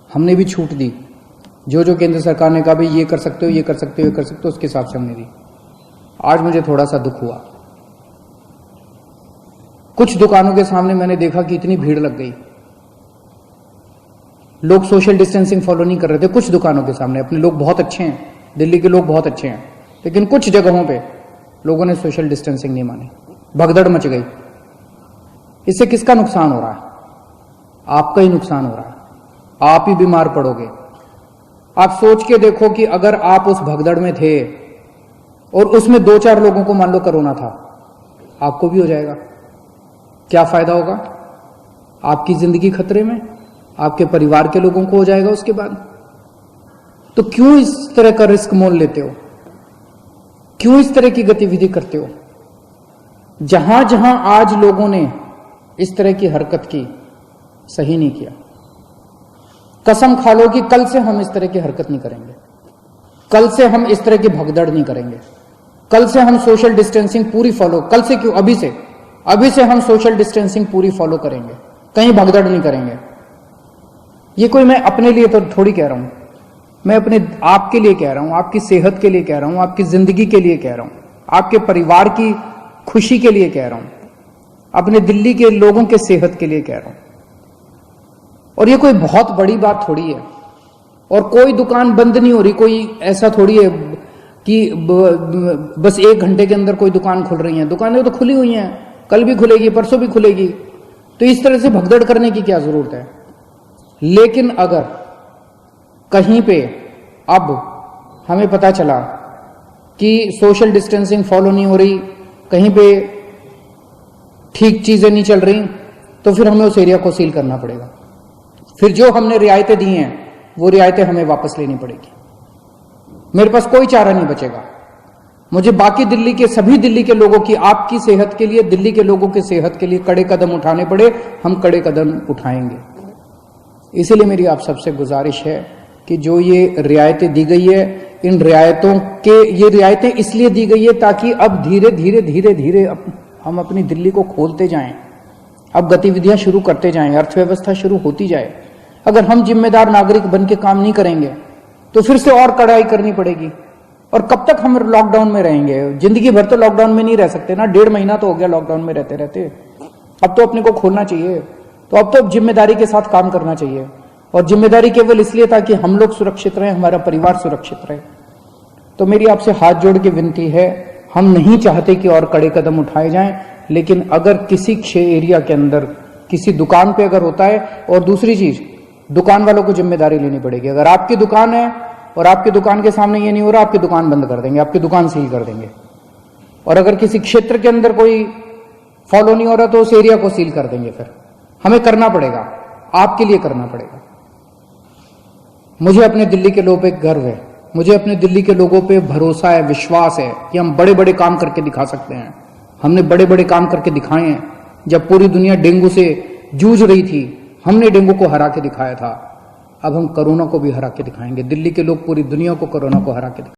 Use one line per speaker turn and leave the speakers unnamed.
हमने भी छूट दी, जो जो केंद्र सरकार ने कहा भाई ये कर सकते हो, ये कर सकते हो, ये कर सकते हो, उसके हिसाब से हमने दी। आज मुझे थोड़ा सा दुख हुआ, कुछ दुकानों के सामने मैंने देखा कि इतनी भीड़ लग गई, लोग सोशल डिस्टेंसिंग फॉलो नहीं कर रहे थे। कुछ दुकानों के सामने, अपने लोग बहुत अच्छे हैं, दिल्ली के लोग बहुत अच्छे हैं, लेकिन कुछ जगहों पे लोगों ने सोशल डिस्टेंसिंग नहीं मानी, भगदड़ मच गई। इससे किसका नुकसान हो रहा है? आपका ही नुकसान हो रहा है, आप ही बीमार पड़ोगे। आप सोच के देखो कि अगर आप उस भगदड़ में थे और उसमें 2-4 लोगों को मान लो कोरोना था, आपको भी हो जाएगा, क्या फायदा होगा? आपकी जिंदगी खतरे में, आपके परिवार के लोगों को हो जाएगा उसके बाद। तो क्यों इस तरह का रिस्क मोल लेते हो? क्यों इस तरह की गतिविधि करते हो? जहां जहां आज लोगों ने इस तरह की हरकत की, सही नहीं किया। कसम खा लो कि कल से हम इस तरह की हरकत नहीं करेंगे, कल से हम इस तरह की भगदड़ नहीं करेंगे, कल से हम सोशल डिस्टेंसिंग पूरी फॉलो, कल से क्यों, अभी से हम सोशल डिस्टेंसिंग पूरी फॉलो करेंगे, कहीं भगदड़ नहीं करेंगे। ये कोई मैं अपने लिए तो थोड़ी कह रहा हूं, मैं अपने आपके लिए कह रहा हूं, आपकी सेहत के लिए कह रहा हूं, आपकी जिंदगी के लिए कह रहा हूं, आपके परिवार की खुशी के लिए कह रहा हूं, अपने दिल्ली के लोगों के सेहत के लिए कह रहा हूं। और ये कोई बहुत बड़ी बात थोड़ी है, और कोई दुकान बंद नहीं हो रही, कोई ऐसा थोड़ी है कि बस 1 घंटे के अंदर कोई दुकान खुल रही है। दुकानें तो खुली हुई हैं, कल भी खुलेगी, परसों भी खुलेगी, तो इस तरह से भगदड़ करने की क्या जरूरत है? लेकिन अगर कहीं पे अब हमें पता चला कि सोशल डिस्टेंसिंग फॉलो नहीं हो रही, कहीं पे ठीक चीजें नहीं चल रही, तो फिर हमें उस एरिया को सील करना पड़ेगा। फिर जो हमने रियायतें दी हैं वो रियायतें हमें वापस लेनी पड़ेगी। मेरे पास कोई चारा नहीं बचेगा। मुझे बाकी दिल्ली के, सभी दिल्ली के लोगों की, आपकी सेहत के लिए, दिल्ली के लोगों की सेहत के लिए कड़े कदम उठाने पड़े, हम कड़े कदम उठाएंगे। इसीलिए मेरी आप सबसे गुजारिश है कि जो ये रियायतें दी गई है, इन रियायतों के, ये रियायतें इसलिए दी गई है ताकि अब धीरे धीरे हम अपनी दिल्ली को खोलते जाएं, अब गतिविधियां शुरू करते जाएं, अर्थव्यवस्था शुरू होती जाए। अगर हम जिम्मेदार नागरिक बन के काम नहीं करेंगे तो फिर से और कड़ाई करनी पड़ेगी। और कब तक हम लॉकडाउन में रहेंगे? जिंदगी भर तो लॉकडाउन में नहीं रह सकते ना, 1.5 महीना तो हो गया लॉकडाउन में रहते रहते। अब तो अपने को खोलना चाहिए, तो अब तो जिम्मेदारी के साथ काम करना चाहिए। और जिम्मेदारी केवल इसलिए ताकि हम लोग सुरक्षित रहें, हमारा परिवार सुरक्षित रहे। तो मेरी आपसे हाथ जोड़ के विनती है, हम नहीं चाहते कि और कड़े कदम उठाए जाएं, लेकिन अगर किसी एरिया के अंदर किसी दुकान पे अगर होता है, और दूसरी चीज, दुकान वालों को जिम्मेदारी लेनी पड़ेगी। अगर आपकी दुकान है और आपकी दुकान के सामने ये नहीं हो रहा, आपकी दुकान बंद कर देंगे, आपकी दुकान सील कर देंगे। और अगर किसी क्षेत्र के अंदर कोई फॉलो नहीं हो रहा तो उस एरिया को सील कर देंगे। फिर हमें करना पड़ेगा, आपके लिए करना पड़ेगा। मुझे अपने दिल्ली के लोगों पे गर्व है, मुझे अपने दिल्ली के लोगों पे भरोसा है, विश्वास है कि हम बड़े बड़े काम करके दिखा सकते हैं। हमने बड़े बड़े काम करके दिखाए हैं। जब पूरी दुनिया डेंगू से जूझ रही थी, हमने डेंगू को हरा के दिखाया था। अब हम कोरोना को भी हरा के दिखाएंगे। दिल्ली के लोग पूरी दुनिया को कोरोना को हरा के दिखाएंगे।